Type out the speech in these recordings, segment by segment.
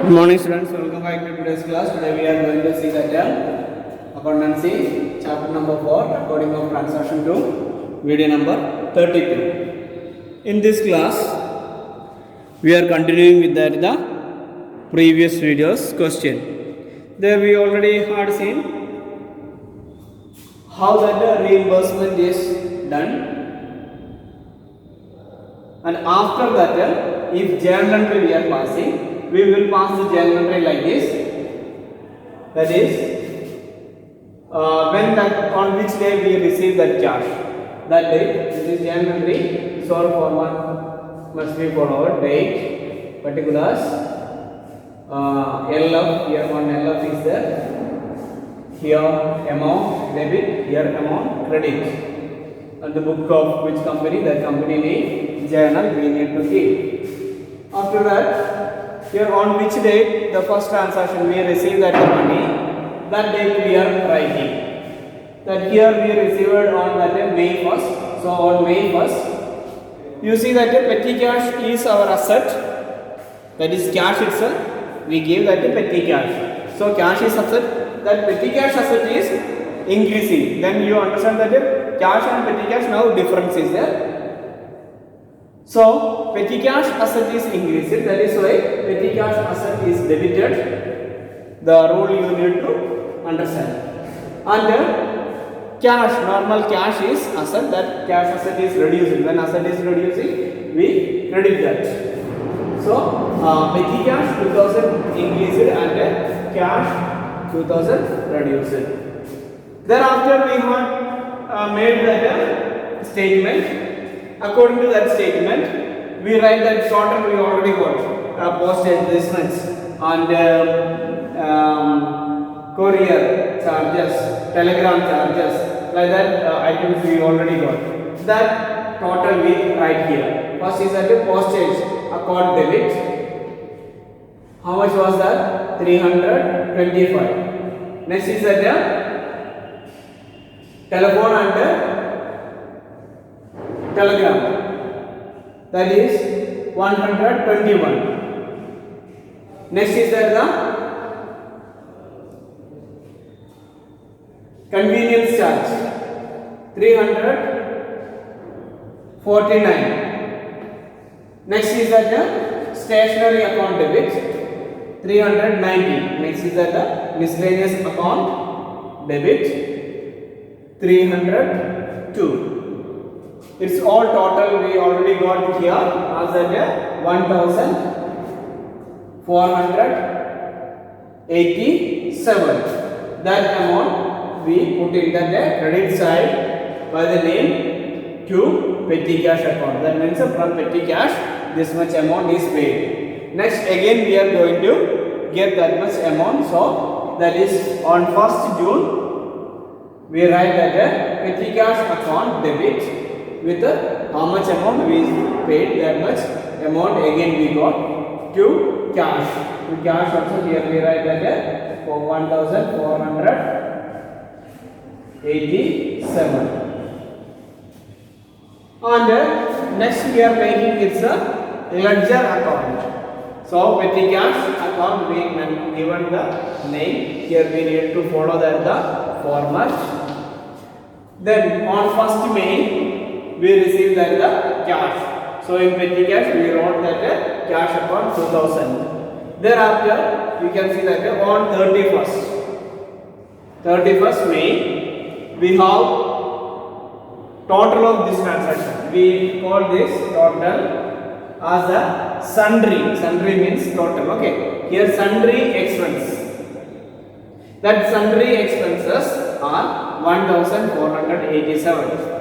Good morning students, welcome back to today's class. Today we are going to see the term accountancy chapter number 4 recording of transaction to video number 32. In this class we are continuing with the previous videos question. There we already had seen how that the reimbursement is done, and after that if journal entry we are passing, we will pass the journal entry like this. That is, when that on which day we receive that cash, that date. This is journal entry. So format must be followed. Date, particulars, LF. Here one LF is there. Here amount debit. Here amount credit. And the book of which company? That company name, journal we need to keep. After that, here on which date the first transaction we receive that money, that date we are writing. That here we received on that day May 1st. So on May 1st, you see that petty cash is our asset. That is cash itself. We give that petty cash. So cash is asset. That petty cash asset is increasing. Then you understand that cash and petty cash now difference is there. So petty cash asset is increased. That is why petty cash asset is debited. The rule you need to understand. And cash, normal cash is asset. That cash asset is reducing. When asset is reducing, we credit that. So petty cash 2000 increased and cash 2000 reduced. Thereafter we have made that statement. According to that statement, we write that total we already got. Postage this much, and courier charges, telegram charges, like that items we already got. That total we write here. First is that postage account debit. How much was that? 325. Next is that telephone and telegram, that is 121. Next is that the convenience charge 349. Next is that the stationery account debit 390. Next is that the miscellaneous account debit 302. It's all total we already got here as that 1487. That amount we put in the credit side by the name to petty cash account. That means from petty cash this much amount is paid. Next again we are going to get that much amount. So that is on 1st June we write that petty cash account debit with how much amount we paid, that much amount again we got to cash. To cash also here we write that for 1487. And next we are making it's a ledger account. So petty cash account we given the name. Here we need to follow that the format. Then on 1st May we receive that the cash. So in petty cash we wrote that cash account 2000. Thereafter you can see that on 31st May we have total of this transaction. We call this total as a sundry. Sundry means total. Okay. Here sundry expense. That sundry expenses are 1487.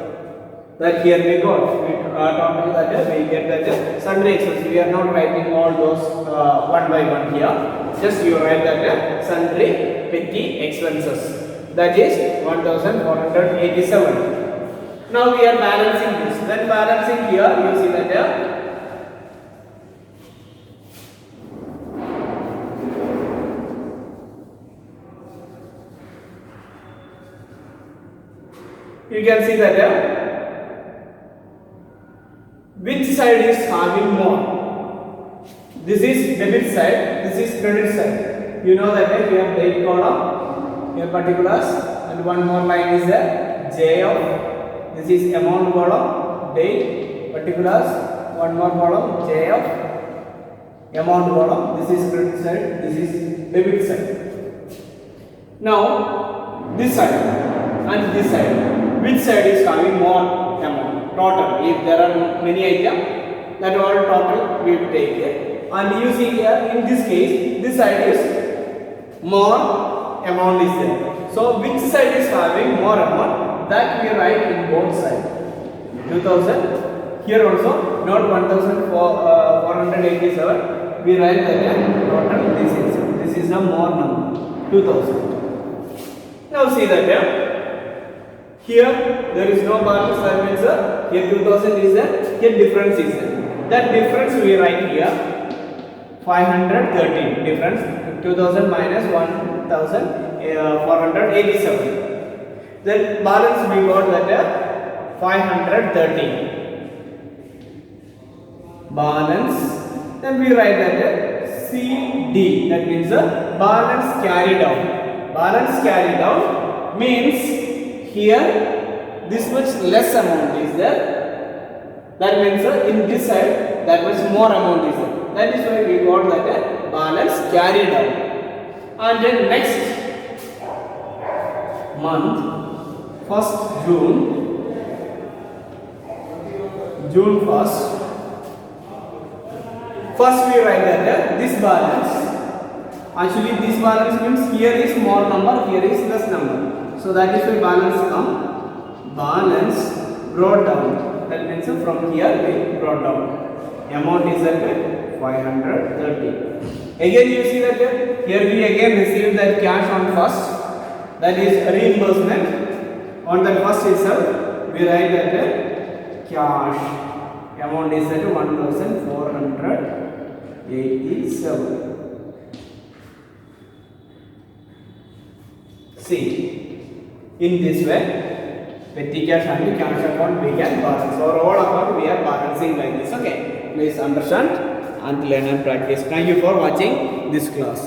That here we got total that we get that sundry expenses. We are not writing all those one by one here. Just you write that sundry petty expenses. That is 1487. Now we are balancing this. Then balancing here you see that you can see that which side is having more. This is debit side, this is credit side. You know that we have date column, here particulars, and one more line is the J of, this is amount column, date, particulars, one more column, J of, amount column, this is credit side, this is debit side. Now, this side and this side, which side is having more amount, total? If there are many items, that all total we will take it. And you see here, in this case, this side is more amount is there. So, which side is having more amount? That we write in both sides. 2000. Here also, not 1487. We write that total. This is a more number. 2000. Now see that here there is no balance. That means here 2000 is there. Here difference is there. That difference we write here. 513 difference, 2000 minus 1487. Then balance we got that 513 balance. Then we write that CD, that means balance carried out. Balance carried out means here this much less amount is there. That means in this side that much more amount is there. That is why we got that balance carried out. And then next month, 1st June 1st. First we write that this balance. Actually this balance means here is more number, here is less number. So that is why balance come. Balance brought down. That means from here we brought down. Amount is at 530. Again you see that here we again receive that cash on first, that is reimbursement. On that first itself we write that cash amount is at 1487. See, in this way petty cash and cash account we can balance, or all account we are balancing like this. Okay, please understand and learn and practice. Thank you for watching this class.